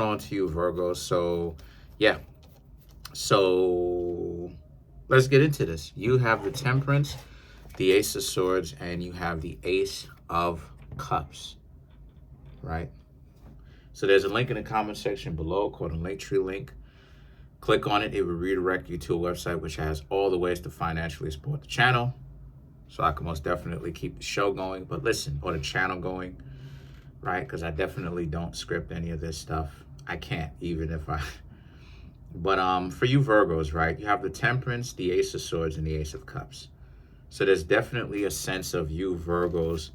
on to you, Virgo. So, yeah. So, let's get into this. You have the Temperance, the Ace of Swords, and you have the Ace of Cups, right? So there's a link in the comment section below called a Linktree link. Click on it. It will redirect you to a website which has all the ways to financially support the channel. So I can most definitely keep the show going, but listen, or the channel going, right? Because I definitely don't script any of this stuff. I can't, even if I... But for you Virgos, right, you have the Temperance, the Ace of Swords, and the Ace of Cups. So there's definitely a sense of you Virgos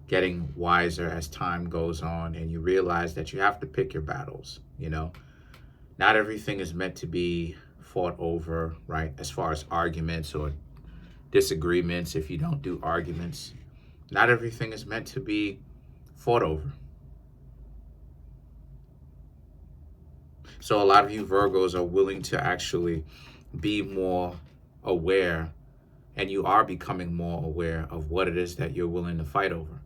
getting wiser as time goes on, and you realize that you have to pick your battles, you know? Not everything is meant to be fought over, right? As far as arguments or disagreements, if you don't do arguments, not everything is meant to be fought over. So a lot of you Virgos are willing to actually be more aware, and you are becoming more aware of what it is that you're willing to fight over.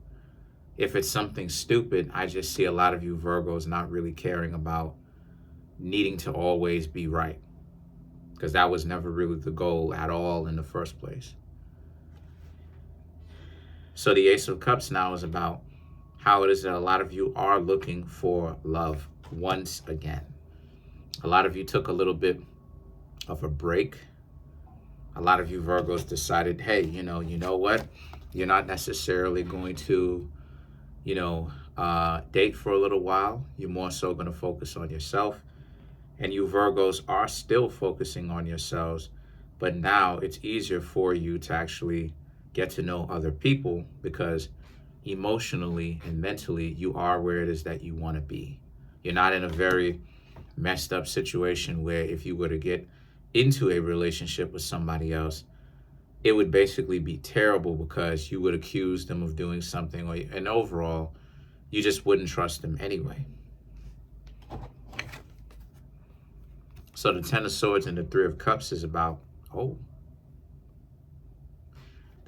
If it's something stupid, I just see a lot of you Virgos not really caring about needing to always be right, because that was never really the goal at all in the first place. So the Ace of Cups now is about how it is that a lot of you are looking for love once again. A lot of you took a little bit of a break. A lot of you Virgos decided, hey, you know what? You're not necessarily going to, date for a little while. You're more so going to focus on yourself. And you Virgos are still focusing on yourselves, but now it's easier for you to actually get to know other people, because emotionally and mentally you are where it is that you want to be. You're not in a very messed up situation where if you were to get into a relationship with somebody else, it would basically be terrible because you would accuse them of doing something, and overall you just wouldn't trust them anyway. So the Ten of Swords and the Three of Cups is about, the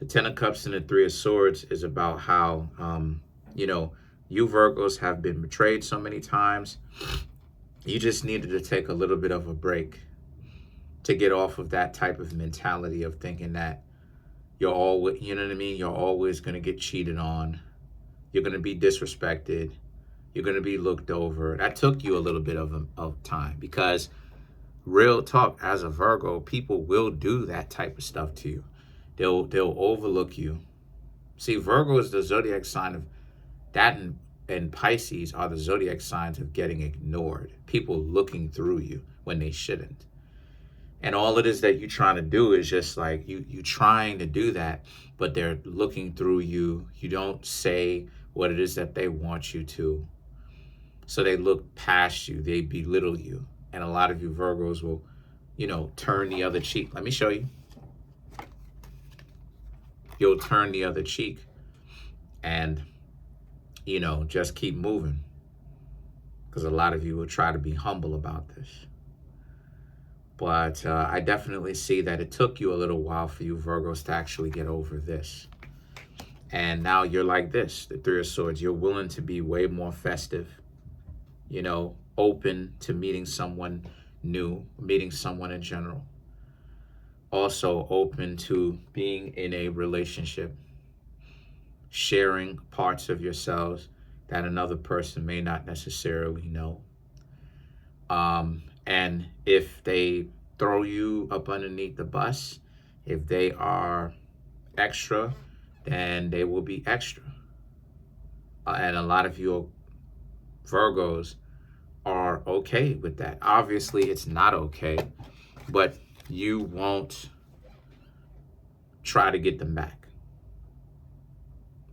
Ten of Cups and the Three of Swords is about how, you Virgos have been betrayed so many times. You just needed to take a little bit of a break to get off of that type of mentality of thinking that you're always, you know what I mean? You're always going to get cheated on. You're going to be disrespected. You're going to be looked over. That took you a little bit of time, because real talk, as a Virgo, people will do that type of stuff to you. They'll overlook you. See, Virgo is the zodiac sign of that, and Pisces are the zodiac signs of getting ignored. People looking through you when they shouldn't. And all it is that you're trying to do is just like you trying to do that, but they're looking through you. You don't say what it is that they want you to. So they look past you. They belittle you. And a lot of you Virgos will, turn the other cheek. Let me show you. You'll turn the other cheek and, just keep moving. Because a lot of you will try to be humble about this. But I definitely see that it took you a little while for you Virgos to actually get over this. And now you're like this, the Three of Swords. You're willing to be way more festive, open to meeting someone new, meeting someone in general. Also open to being in a relationship, sharing parts of yourselves that another person may not necessarily know. And if they throw you up underneath the bus, if they are extra, then they will be extra. And a lot of you Virgos are okay with that. Obviously, it's not okay, but you won't try to get them back.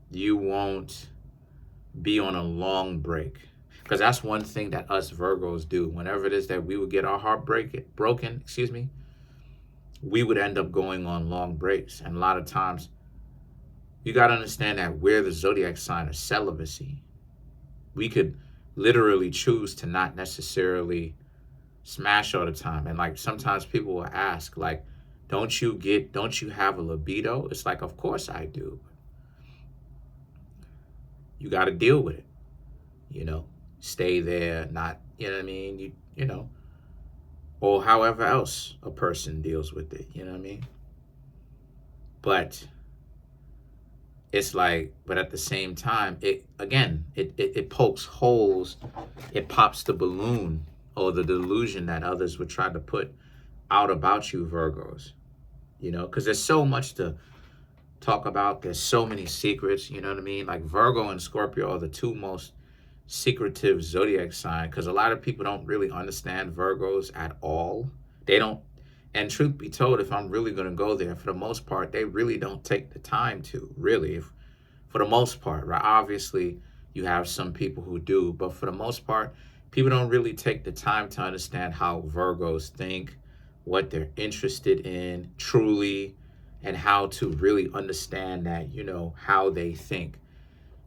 You won't be on a long break. Because that's one thing that us Virgos do. Whenever it is that we would get our heart broken, we would end up going on long breaks. And a lot of times, you got to understand that we're the zodiac sign of celibacy. We could literally choose to not necessarily smash all the time. And like sometimes people will ask, like, don't you have a libido? It's like, of course I do. You got to deal with it, stay there, not, you know what I mean? You know, or however else a person deals with it, you know what I mean? But it's like, but at the same time, it pokes holes, it pops the balloon or the delusion that others would try to put out about you, Virgos, you know, because there's so much to talk about. There's so many secrets, you know what I mean? Like Virgo and Scorpio are the two most secretive zodiac signs, because a lot of people don't really understand Virgos at all. They don't, and truth be told, if I'm really going to go there, for the most part, they really don't take the time to, really, if, for the most part, right? Obviously, you have some people who do, but for the most part, people don't really take the time to understand how Virgos think, what they're interested in truly, and how to really understand that, you know, how they think.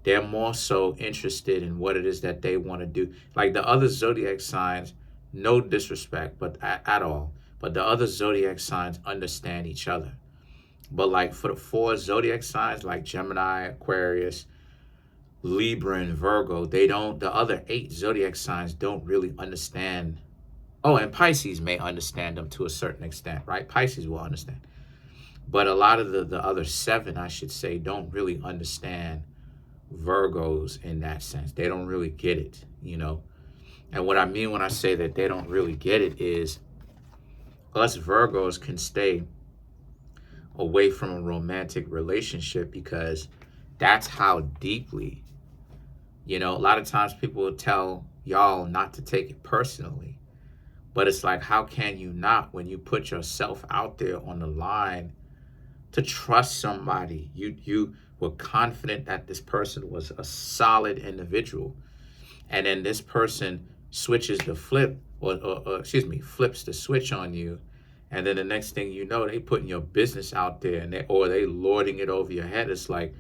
They're more so interested in what it is that they want to do. Like the other zodiac signs, no disrespect, but at all. But the other zodiac signs understand each other. But like for the four zodiac signs, like Gemini, Aquarius, Libra, and Virgo, they don't, the other 8 zodiac signs don't really understand. Oh, and Pisces may understand them to a certain extent, right? Pisces will understand. But a lot of the other 7, I should say, don't really understand Virgos in that sense. They don't really get it, you know. And what I mean when I say that they don't really get it is us Virgos can stay away from a romantic relationship because that's how deeply, you know, a lot of times people will tell y'all not to take it personally. But it's like, how can you not when you put yourself out there on the line to trust somebody? You were confident that this person was a solid individual. And then this person switches the flip, flips the switch on you. And then the next thing you know, they putting your business out there and they lording it over your head. It's like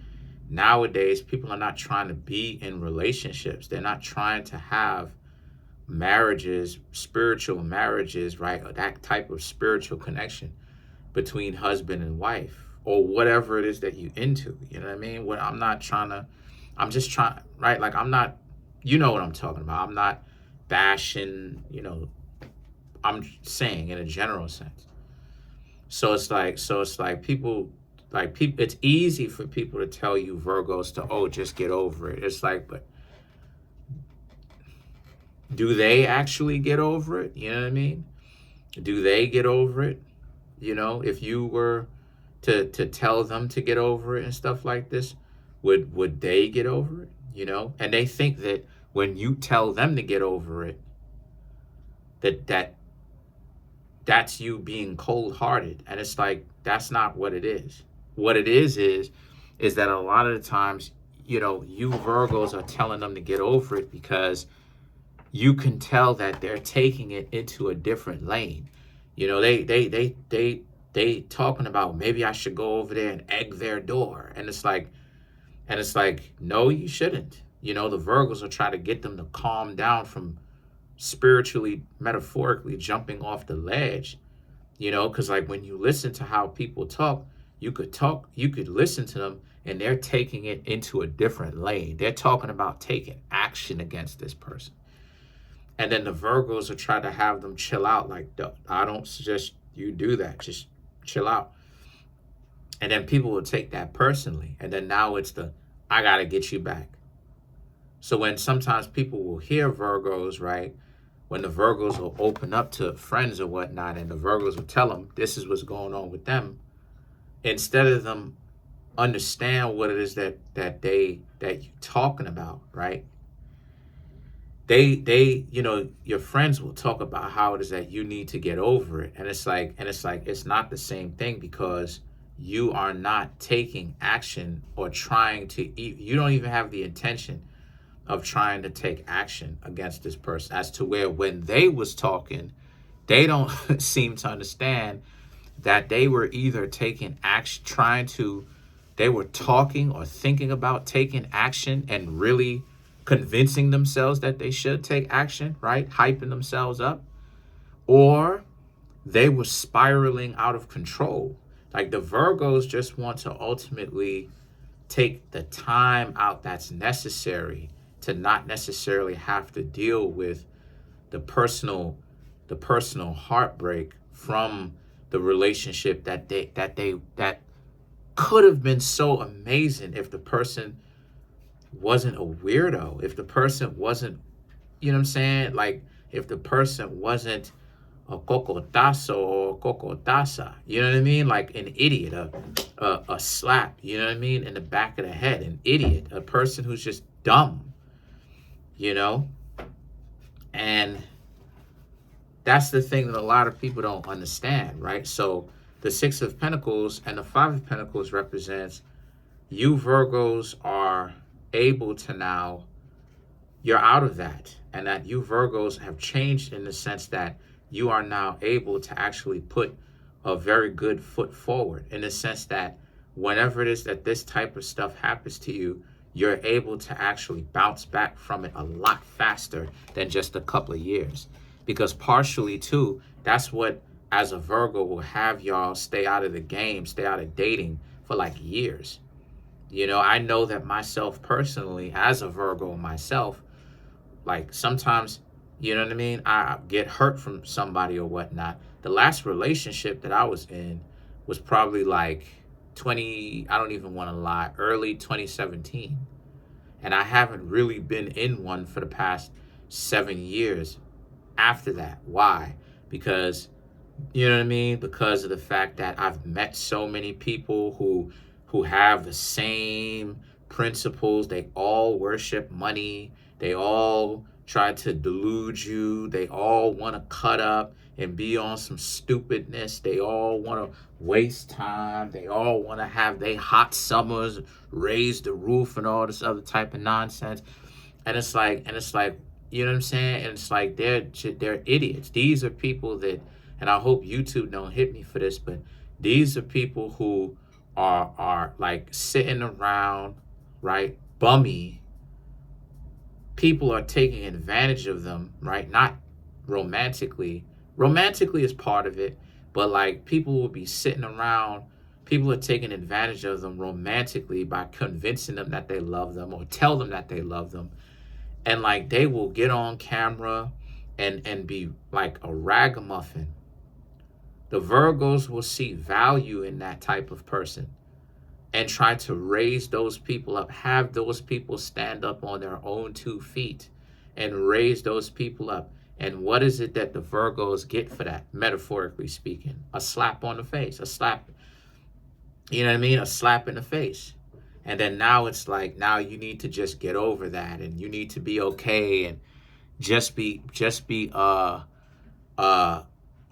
nowadays people are not trying to be in relationships. They're not trying to have marriages, spiritual marriages, right? Or that type of spiritual connection between husband and wife, or whatever it is that you into, you know what I mean? What I'm just trying, right? Like I'm not, you know what I'm talking about. I'm not bashing, you know, I'm saying in a general sense. So it's like people, it's easy for people to tell you Virgos to, oh, just get over it. It's like, but do they actually get over it? You know what I mean? Do they get over it? You know, if you were to tell them to get over it and stuff like this, would they get over it? You know, and they think that when you tell them to get over it, that's you being cold-hearted, and it's like that's not what it is. What it is that a lot of the times, you know, you Virgos are telling them to get over it because you can tell that they're taking it into a different lane. You know, they talking about maybe I should go over there and egg their door. And it's like, no, you shouldn't. You know, the Virgos will try to get them to calm down from spiritually, metaphorically jumping off the ledge. You know, because like when you listen to how people talk, you could listen to them and they're taking it into a different lane. They're talking about taking action against this person. And then the Virgos will try to have them chill out. Like, I don't suggest you do that. Just chill out. And then people will take that personally. And then now it's I got to get you back. So when sometimes people will hear Virgos, right? When the Virgos will open up to friends or whatnot, and the Virgos will tell them this is what's going on with them, instead of them understand what it is that you're talking about, right? They you know, your friends will talk about how it is that you need to get over it, and it's like it's not the same thing, because you are not taking action or trying to you don't even have the intention of trying to take action against this person, as to where when they was talking, they don't seem to understand that they were either taking action, they were talking or thinking about taking action and really convincing themselves that they should take action, right? Hyping themselves up. Or they were spiraling out of control. Like the Virgos just want to ultimately take the time out that's necessary to not necessarily have to deal with the personal heartbreak from the relationship that could have been so amazing if the person wasn't a weirdo, if the person wasn't, you know what I'm saying? Like, if the person wasn't a cocotazo or cocotasa, you know what I mean? Like an idiot, a slap, you know what I mean? In the back of the head, an idiot, a person who's just dumb, you know? And that's the thing that a lot of people don't understand, right? So the Six of Pentacles and the Five of Pentacles represents you Virgos are able to now, you're out of that. And that you Virgos have changed in the sense that you are now able to actually put a very good foot forward, in the sense that whenever it is that this type of stuff happens to you, you're able to actually bounce back from it a lot faster than just a couple of years. Because partially too, that's what, as a Virgo, will have y'all stay out of the game, stay out of dating for like years. You know, I know that myself personally, as a Virgo myself, like sometimes, you know what I mean, I get hurt from somebody or whatnot. The last relationship that I was in was probably like I don't even want to lie, early 2017. And I haven't really been in one for the past 7 years after that. Why? Because, you know what I mean? Because of the fact that I've met so many people who have the same principles. They all worship money. They all try to delude you. They all want to cut up and be on some stupidness. They all want to waste time. They all want to have their hot summers, raise the roof and all this other type of nonsense. And it's like, you know what I'm saying? And it's like, they're idiots. These are people that, and I hope YouTube don't hit me for this, but these are people who are like sitting around, right? Bummy. People are taking advantage of them, right? Not romantically. Romantically is part of it, but like people will be sitting around, people are taking advantage of them romantically by convincing them that they love them or tell them that they love them. And like they will get on camera and be like a ragamuffin. The Virgos will see value in that type of person and try to raise those people up, have those people stand up on their own 2 feet and raise those people up. And what is it that the Virgos get for that, metaphorically speaking? A slap on the face, a slap, you know what I mean? A slap in the face. And then now it's like, now you need to just get over that, and you need to be okay, and just be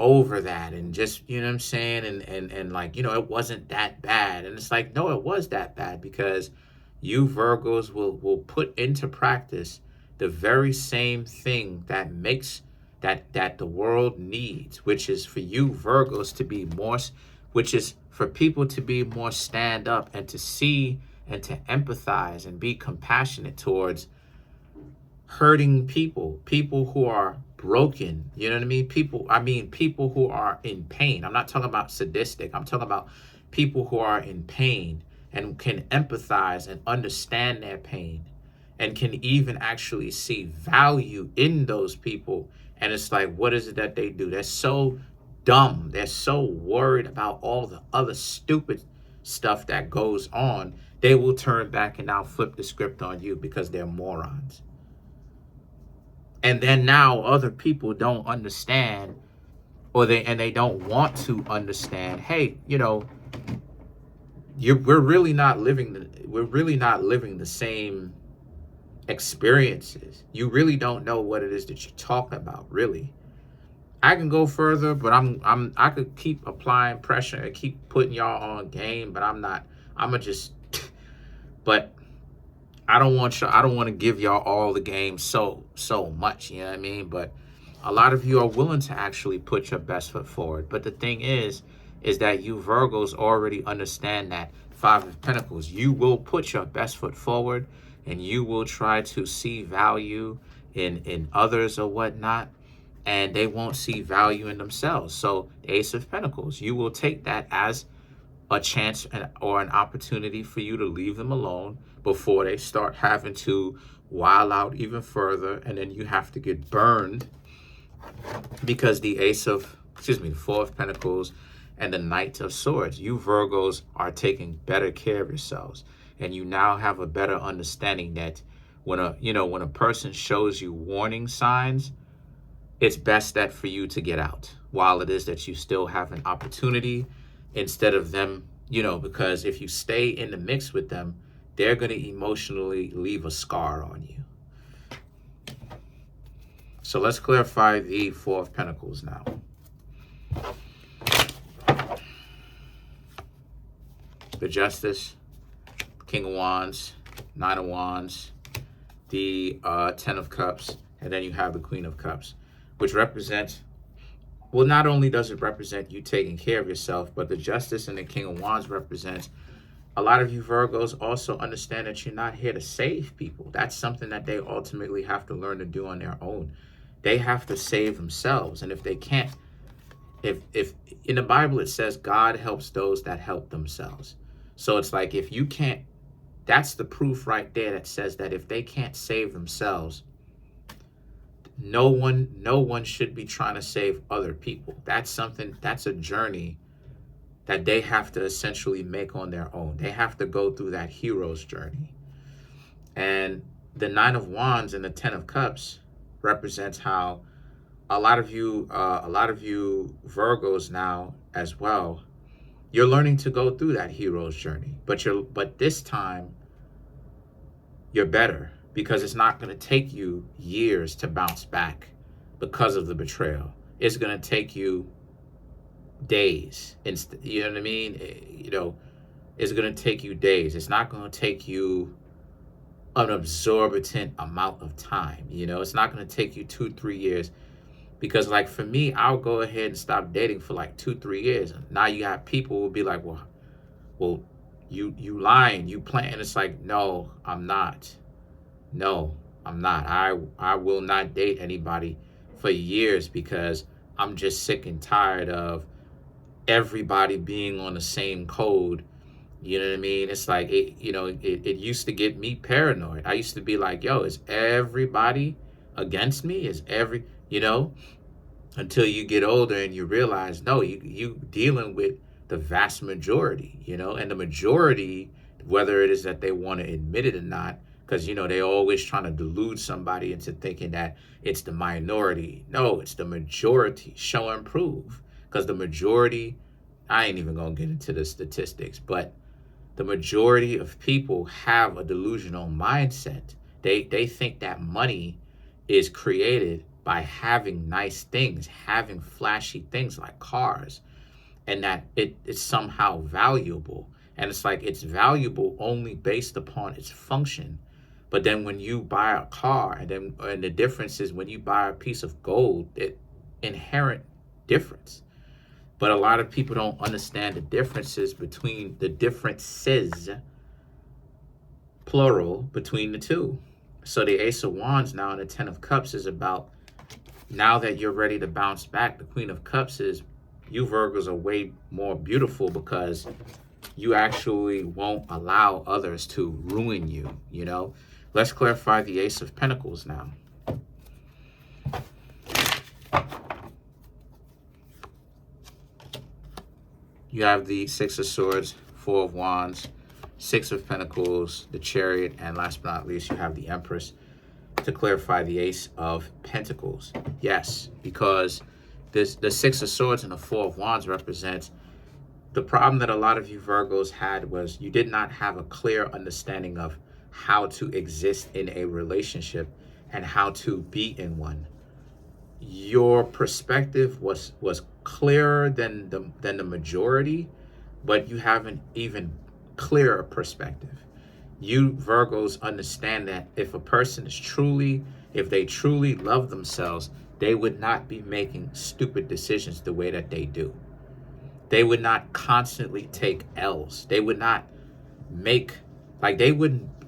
over that, and just, you know what I'm saying, and like, you know, it wasn't that bad. And it's like, no, it was that bad, because you Virgos will put into practice the very same thing that makes that the world needs, which is for you Virgos to be more, which is for people to be more stand up and to see and to empathize and be compassionate towards hurting people who are broken, you know what I mean? People who are in pain. I'm not talking about sadistic. I'm talking about people who are in pain and can empathize and understand their pain and can even actually see value in those people. And it's like, what is it that they do? They're so dumb. They're so worried about all the other stupid stuff that goes on. They will turn back and now flip the script on you because they're morons. And then now other people don't understand, or they don't want to understand. Hey, you know, we're really not living the same experiences. You really don't know what it is that you're talking about, really. I can go further, but I could keep applying pressure and keep putting y'all on game, but I'ma just but I don't want to give y'all all the game so much, you know what I mean? But a lot of you are willing to actually put your best foot forward. But the thing is that you Virgos already understand that Five of Pentacles. You will put your best foot forward, and you will try to see value in others or whatnot, and they won't see value in themselves. So the Ace of Pentacles, you will take that as a chance or an opportunity for you to leave them alone before they start having to wild out even further, and then you have to get burned because the Four of Pentacles and the Knight of Swords. You Virgos are taking better care of yourselves, and you now have a better understanding that when a person shows you warning signs, it's best that for you to get out while it is that you still have an opportunity, instead of them, because if you stay in the mix with them, they're going to emotionally leave a scar on you. So let's clarify the Four of Pentacles now. The Justice, King of Wands, Nine of Wands, the Ten of Cups, and then you have the Queen of Cups, which represents, well, not only does it represent you taking care of yourself, but the Justice and the King of Wands represents a lot of you Virgos also understand that you're not here to save people. That's something that they ultimately have to learn to do on their own. They have to save themselves. And if they can't, if in the Bible it says God helps those that help themselves. So it's like, if you can't, that's the proof right there that says that if they can't save themselves, no one should be trying to save other people. That's a journey that they have to essentially make on their own. They have to go through that hero's journey. And the Nine of Wands and the Ten of Cups represents how a lot of you Virgos now as well, you're learning to go through that hero's journey. But this time you're better, because it's not going to take you years to bounce back because of the betrayal. It's going to take you days. You know what I mean? It's going to take you days. It's not going to take you an absorbent amount of time. It's not going to take you 2-3 years, because like for me, I'll go ahead and stop dating for like 2-3 years. And now you have people who will be like, well, you lying, you playing. It's like, no, I'm not. No, I'm not. I will not date anybody for years, because I'm just sick and tired of everybody being on the same code. You know what I mean? It's like, it used to get me paranoid. I used to be like, yo, is everybody against me? Until you get older and you realize, no, you dealing with the vast majority, and the majority, whether it is that they want to admit it or not, because, they always trying to delude somebody into thinking that it's the minority. No, it's the majority. Show and prove. Because the majority, I ain't even going to get into the statistics, but the majority of people have a delusional mindset. They think that money is created by having nice things, having flashy things like cars, and that it's somehow valuable. And it's like, it's valuable only based upon its function. But then when you buy a car, and the difference is when you buy a piece of gold, inherent difference. But a lot of people don't understand the differences, plural, between the two. So the Ace of Wands now and the Ten of Cups is about, now that you're ready to bounce back, the Queen of Cups is, you Virgos are way more beautiful, because you actually won't allow others to ruin you, Let's clarify the Ace of Pentacles now. You have the Six of Swords, Four of Wands, Six of Pentacles, the Chariot, and last but not least, you have the Empress to clarify the Ace of Pentacles. Yes, because the Six of Swords and the Four of Wands represents the problem that a lot of you Virgos had, was you did not have a clear understanding of how to exist in a relationship and how to be in one. Your perspective was clearer than the majority, but you have an even clearer perspective. You Virgos understand that if a person is if they truly love themselves, they would not be making stupid decisions the way that they do. They would not constantly take L's. They would not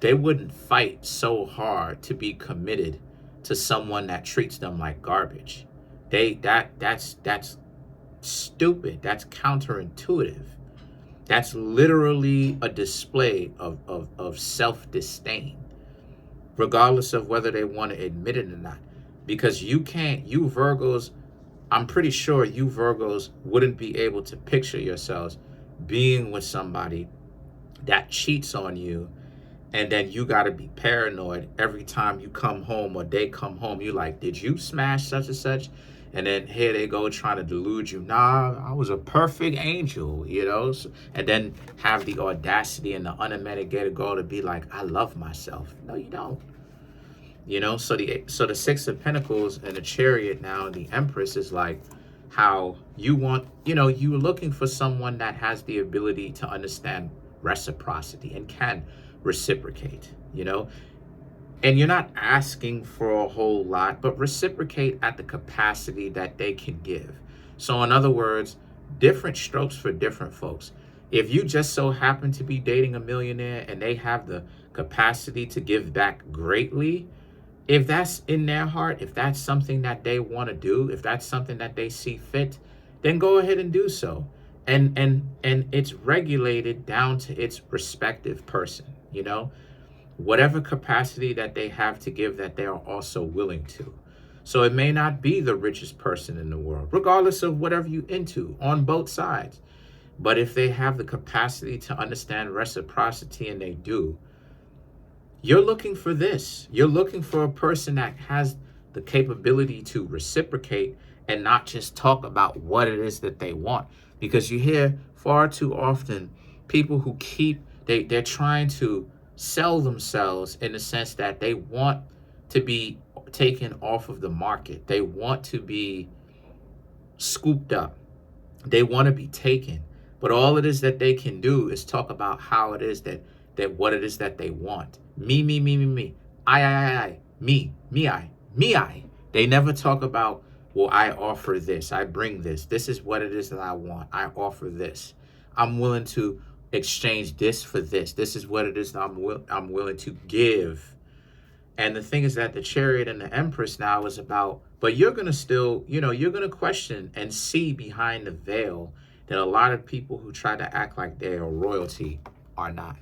they wouldn't fight so hard to be committed to someone that treats them like garbage. That's stupid. That's counterintuitive. That's literally a display of self-disdain. regardless of whether they want to admit it or not. Because you Virgos, I'm pretty sure you Virgos wouldn't be able to picture yourselves being with somebody that cheats on you, and then you got to be paranoid every time you come home or they come home. You like, did you smash such and such? And then here they go trying to delude you. Nah, I was a perfect angel, you know? And then have the audacity and the unmitigated goal to be like, I love myself. No, you don't. You know, so the Six of Pentacles and the Chariot now and the Empress is like how you want, you know, you're looking for someone that has the ability to understand reciprocity and can reciprocate, you know, and you're not asking for a whole lot, but reciprocate at the capacity that they can give. So in other words, different strokes for different folks. If you just so happen to be dating a millionaire and they have the capacity to give back greatly, if that's in their heart, if that's something that they want to do, if that's something that they see fit, then go ahead and do so. And it's regulated down to its respective person, you know, whatever capacity that they have to give that they are also willing to. So it may not be the richest person in the world, regardless of whatever you into on both sides. But if they have the capacity to understand reciprocity, and they do, you're looking for this. You're looking for a person that has the capability to reciprocate and not just talk about what it is that they want. Because you hear far too often people who they're trying to sell themselves in the sense that they want to be taken off of the market. They want to be scooped up. They want to be taken. But all it is that they can do is talk about how it is that what it is that they want. Me, me, me, me, me. I. Me, I. They never talk about, well, I offer this. I bring this. This is what it is that I want. I offer this. I'm willing to exchange this for this. This is what it is that I'm willing to give. And the thing is that the Chariot and the Empress now is about, but you're going to still, you know, you're going to question and see behind the veil that a lot of people who try to act like they are royalty are not.